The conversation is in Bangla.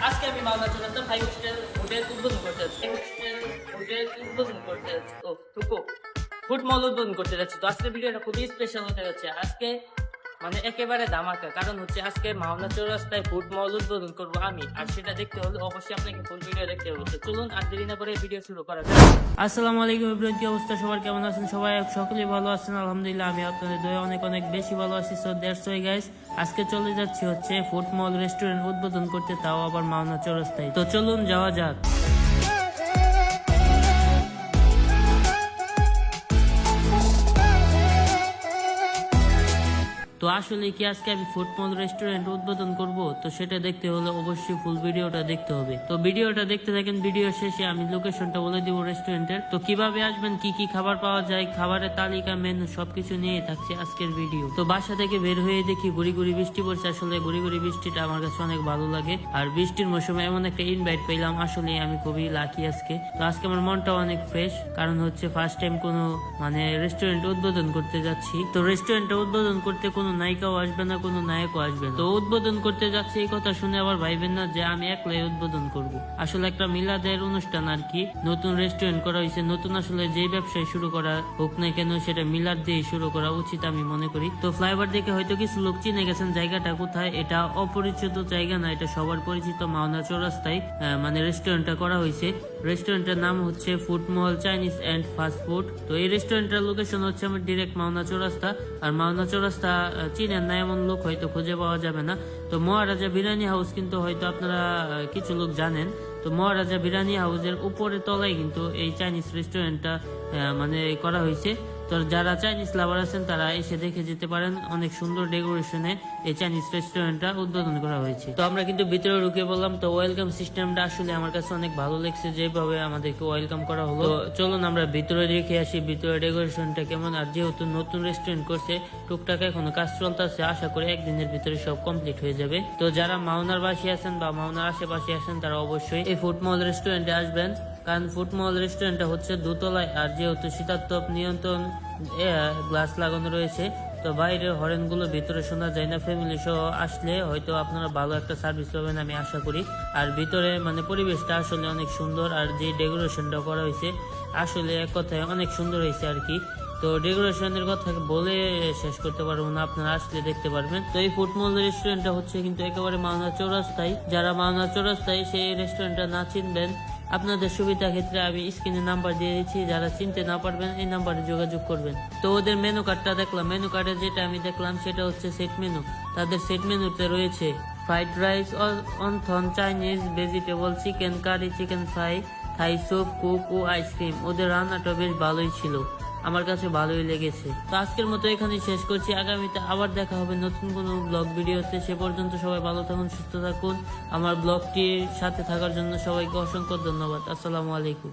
আজকে আমি মাওনা চৌরাস্তা 5 স্টার হোটেল উদ্বোধন করতে যাচ্ছি। হোটেল উদ্বোধন করতে যাচ্ছি। ফুড মল উদ্বোধন করতে যাচ্ছি। তো আজকের ভিডিওটা খুবই স্পেশাল হতে যাচ্ছে। আজকে মানে একেবারে ধামাকা, কারণ হচ্ছে আজকে মাওনা চৌরাস্তায় ফুড মল উদ্বোধন করবো আমি। আর সেটা দেখতে হলে অবশ্যই আপনাকে ফুল ভিডিও দেখতে হবে। তো চলুন আর দেরি না করে ভিডিও শুরু করা যাক। আসসালামু আলাইকুম এভরিওয়ান, কি অবস্থা সবার, কেমন আছেন সবাই? সকলেই ভালো আছেন আলহামদুলিল্লাহ। আমি আপনাদের দয়া অনেক অনেক বেশি ভালো আছি। সো দ্যাটস ওয়াই গাইস, আজকে চলে যাচ্ছি হচ্ছে ফুড মল রেস্টুরেন্ট উদ্বোধন করতে, তাও আবার মাওনা চৌরাস্তায়। তো চলুন যাওয়া যাক। তো আসলে কি আজকে আমি ফুড মল রেস্টুরেন্ট উদ্বোধন করব, তো সেটা দেখতে হলে অবশ্যই ফুল ভিডিওটা দেখতে হবে। তো ভিডিওটা দেখতে থাকেন, ভিডিও শেষে আমি লোকেশনটা বলে দিব রেস্টুরেন্টের। তো কিভাবে আসবেন, কি কি খাবার পাওয়া যায়, খাবারের তালিকা, মেনু সবকিছু নিয়ে থাকছে আজকের ভিডিও। তো বাসা থেকে বের হয়ে দেখি গুড়ি গুড়ি বৃষ্টি পড়ছে। আসলে গুড়ি গুড়ি বৃষ্টিটা আমার কাছে অনেক ভালো লাগে, আর বৃষ্টির মৌসুমে এমন একটা ইনভাইট পেলাম, আসলে আমি খুবই লাকি আজকে। তো আজকে আমার মনটা অনেক ফ্রেশ, কারণ হচ্ছে ফার্স্ট টাইম কোনো রেস্টুরেন্ট উদ্বোধন করতে যাচ্ছি। তো রেস্টুরেন্টটা উদ্বোধন করতে কোনো নায়িকাও আসবে না, কোনো নায়কও আসবে না। তো উদ্বোধন করতে যাচ্ছে এই কথা শুনে আবার ভাইবেন না যে আমি একলাই উদ্বোধন করব। আসলে একটা মিলাদের অনুষ্ঠান আর কি। নতুন রেস্টুরেন্ট করা হয়েছে, নতুন আসলে যে ব্যবসায় শুরু করা হোক না কেন সেটা মিলাদ দিয়ে শুরু করা উচিত আমি মনে করি। তো ফ্লাইওভার দেখে হয়তো কিছু লোক চিনে গেছেন জায়গাটা কোথায়। এটা অপরিচিত জায়গা না, এটা সবার পরিচিত মাওনা চৌরাস্তায় রেস্টুরেন্টটা করা হয়েছে। রেস্টুরেন্টের নাম হচ্ছে food mall Chinese and fast food. তো এই রেস্টুরেন্টের লোকেশন হচ্ছে আমার ডিরেক্ট মাওনা চৌরাস্তা। আর মাওনা চৌরাস্তা চিনেন না এমন লোক হয়তো খুঁজে পাওয়া যাবে না। তো মহারাজা বিরিয়ানি হাউস কিন্তু হয়তো আপনারা কিছু লোক জানেন। তো মহারাজা বিরিয়ানি হাউসের উপরে তলায় কিন্তু এই চাইনিজ রেস্টুরেন্টটা করা হয়েছে। তো যারা চাইনিজ লাভার আছেন তারা এসে দেখে যেতে পারেন। অনেক সুন্দর ডেকোরেশনে এই চাইনিজ রেস্টুরেন্টটা উদ্বোধন করা হয়েছে। তো আমরা কিন্তু ভিতরে ঢুকে বললাম। তো ওয়েলকাম সিস্টেমটা আসলে আমার কাছে অনেক ভালো লাগছে, যেভাবে আমাদেরকে ওয়েলকাম করা হলো। তো চলুন আমরা ভিতরে দেখে আসি ভিতরে ডেকোরেশনটা কেমন। আর যেহেতু নতুন রেস্টুরেন্ট করছে, টুকটাক এখনো কাজ চলতেছে, আশা করি একদিনের ভিতরে সব কমপ্লিট হয়ে যাবে। তো যারা মাওনার বাসী আছেন বা মাওনার আশেপাশে আছেন তারা অবশ্যই এই ফুড মল রেস্টুরেন্টে আসবেন, কারণ ফুড মল রেস্টুরেন্টটা হচ্ছে দোতলায়। আর যেহেতু শীতাতপ নিয়ন্ত্রণ গ্লাস লাগানো রয়েছে, তো বাইরের হরেন গুলো ভিতরে শোনা যায় না। ফ্যামিলি সহ আসলে হয়তো আপনারা ভালো একটা সার্ভিস পাবেন আমি আশা করি। আর ভিতরে পরিবেশটা আসলে অনেক সুন্দর, আর যে ডেকোরেশনটা করা হয়েছে আসলে এক কথায় অনেক সুন্দর হয়েছে আর কি। তো ডেকোরেশনের কথা বলে শেষ করতে পারবো না, আপনারা আসলে দেখতে পারবেন। তো এই ফুড মল রেস্টুরেন্টটা হচ্ছে কিন্তু একেবারে মাওনা চৌরাস্তায়। যারা মাওনা চৌরাস্তায় সেই রেস্টুরেন্টটা না চিনবেন, আপনাদের সুবিধা ক্ষেত্রে আমি স্ক্রিনে নাম্বার দিয়ে দিচ্ছি, যারা চিনতে না পারবেন এই নাম্বারে যোগাযোগ করবেন। তো ওদের মেনু কার্ডটা দেখলাম, মেনু কার্ডে যেটা আমি দেখলাম সেটা হচ্ছে সেট মেনু। তাদের সেট মেনুতে রয়েছে fried rice, wonton, Chinese, vegetable, chicken curry, chicken fry, Thai soup, coke ও আইসক্রিম। ওদের রান্নাটা বেশ ভালোই ছিল, আমার কাছে ভালোই লেগেছে। তো আজকের মতো এখানেই শেষ করছি, আগামীতে আবার দেখা হবে নতুন কোনো ব্লগ ভিডিওতে। সে পর্যন্ত সবাই ভালো থাকুন, সুস্থ থাকুন। আমার ব্লগটির সাথে থাকার জন্য সবাইকে অসংখ্য ধন্যবাদ। আসসালামু আলাইকুম।